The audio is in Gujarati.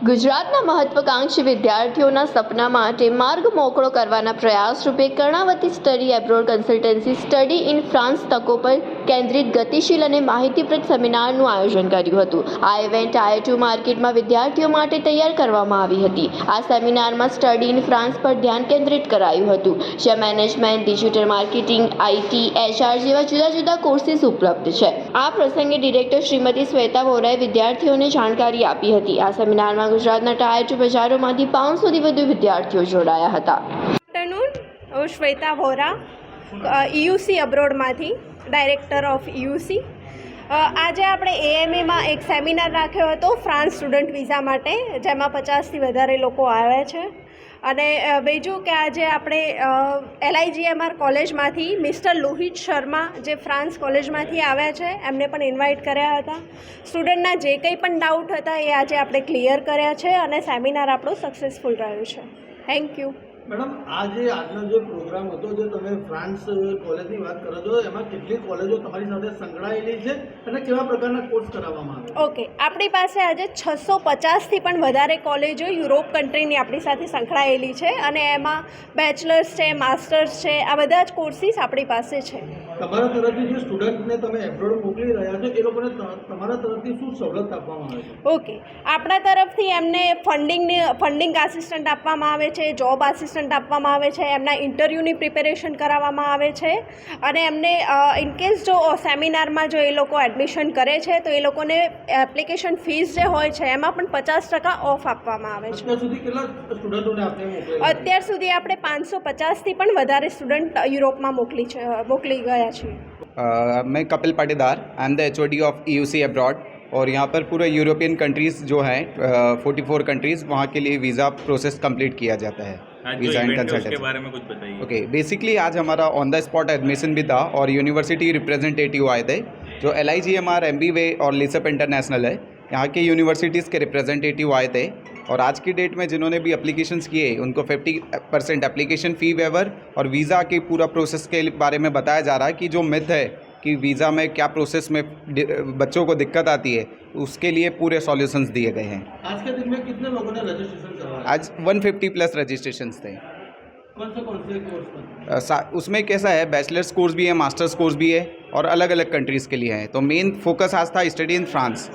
ગુજરાતના મહત્વાકાંક્ષી વિદ્યાર્થીઓના સપના માટે માર્ગ મોકળો કરવાના પ્રયાસ રૂપે Karnavati study abroad consultancy study in France તકો પર કેન્દ્રિત ગતિશીલ અને માહિતીપ્રદ સેમિનારનું આયોજન કર્યું હતું. આ ઇવેન્ટ ટાયર 2 માર્કેટમાં વિદ્યાર્થીઓ માટે તૈયાર કરવામાં આવી હતી. આ સેમિનારમાં સ્ટડી ઇન ફ્રાન્સ પર ધ્યાન કેન્દ્રિત કરાયું હતું, જ્યાં management, digital marketing, IT, HR જેવા જુદા જુદા કોર્સીસ ઉપલબ્ધ છે. આ પ્રસંગે ડિરેક્ટર શ્રીમતી શ્વેતા વોરાએ વિદ્યાર્થીઓને જાણકારી આપી હતી. આ સેમિનારમાં ગુજરાતના ટાયર 2 બજારોમાંથી 500થી વધુ વિદ્યાર્થીઓ જોડાયા હતા. હું શ્વેતા વોરા, EUC અબ્રોડમાંથી ડાયરેક્ટર ઓફ EUC. આજે આપણે AMAમાં એક સેમિનાર રાખ્યો હતો ફ્રાન્સ સ્ટુડન્ટ વિઝા માટે, જેમાં 50થી વધારે લોકો આવ્યા છે. અને બીજું કે આજે આપણે LIGMR કોલેજમાંથી મિસ્ટર લોહિત શર્મા, જે ફ્રાન્સ કોલેજમાંથી આવ્યા છે, એમને પણ ઇન્વાઇટ કર્યા હતા. સ્ટુડન્ટના જે કંઈ પણ ડાઉટ હતા એ આજે આપણે ક્લિયર કર્યા છે અને સેમિનાર આપણો સક્સેસફુલ રહ્યો છે. Thank you. મેડમ, આજનો જે પ્રોગ્રામ હતો, જે તમે ફ્રાન્સ કોલેજની વાત કરો છો, એમાં કેટલી કોલેજો તમારી સાથે સંકળાયેલી છે અને કેવા પ્રકારના કોર્સ કરાવવામાં આવે? ઓકે, આપણી પાસે આજે 650થી પણ વધારે કોલેજો યુરોપ કન્ટ્રીની આપણી સાથે સંકળાયેલી છે અને એમાં બેચલર્સ છે, માસ્ટર્સ છે, આ બધા જ કોર્સીસ આપણી પાસે છે. તમારા તરફથી જે સ્ટુડન્ટને તમે એબ્રોડ મોકલી રહ્યા છો, એ લોકોને તમારા તરફથી શું સવલત આપવામાં આવે છે? ઓકે, આપણા તરફથી એમને ફંડિંગ આસિસ્ટન્ટ આપવામાં આવે છે, જોબ આસિસ્ટન્ટ આપવામાં આવે છે, એમના ઇન્ટરવ્યૂની પ્રિપેરેશન કરાવવામાં આવે છે અને એમને ઇનકેસ જો સેમિનારમાં જો એ લોકો એડમિશન કરે છે તો એ લોકોને એપ્લિકેશન ફીસ જે હોય છે એમાં પણ 50% ઓફ આપવામાં આવે છે. અત્યાર સુધી કેટલા સ્ટુડન્ટોને આપણે મોકલેલા? અત્યાર સુધી આપણે 550થી પણ વધારે સ્ટુડન્ટ યુરોપમાં મોકલી ગયા છીએ. मैं Kapil Patidar, I am the HOD of EUC abroad और यहाँ पर पूरे यूरोपियन कंट्रीज़ जो हैं 44 कंट्रीज़, वहाँ के लिए वीज़ा प्रोसेस कंप्लीट किया जाता है. वीज़ा एंड कंसल्टेंसी के बारे में कुछ बताइए. ओके, बेसिकली आज हमारा ऑन द स्पॉट एडमिशन भी था और यूनिवर्सिटी रिप्रेजेंटेटिव आए थे जो LIGMR, MBWay और लिसप इंटरनेशनल है, यहाँ के यूनिवर्सिटीज़ के रिप्रेजेंटेटिव आए थे. और आज की डेट में जिन्होंने भी एप्लीकेशंस किए उनको 50% एप्लीकेशन फ़ी वेवर और वीज़ा के पूरा प्रोसेस के बारे में बताया जा रहा है कि जो मिथ है कि वीज़ा में क्या प्रोसेस में बच्चों को दिक्कत आती है, उसके लिए पूरे सॉल्यूशंस दिए गए हैं. आज के दिन में कितने लोगों ने रजिस्ट्रेशन करवाया? आज 150+ रजिस्ट्रेशंस थे. कौन से कोर्स में? उसमें कैसा है, बैचलर्स कोर्स भी है, मास्टर्स कोर्स भी है और अलग अलग कंट्रीज़ के लिए है. तो मेन फोकस आज था स्टडी इन फ्रांस.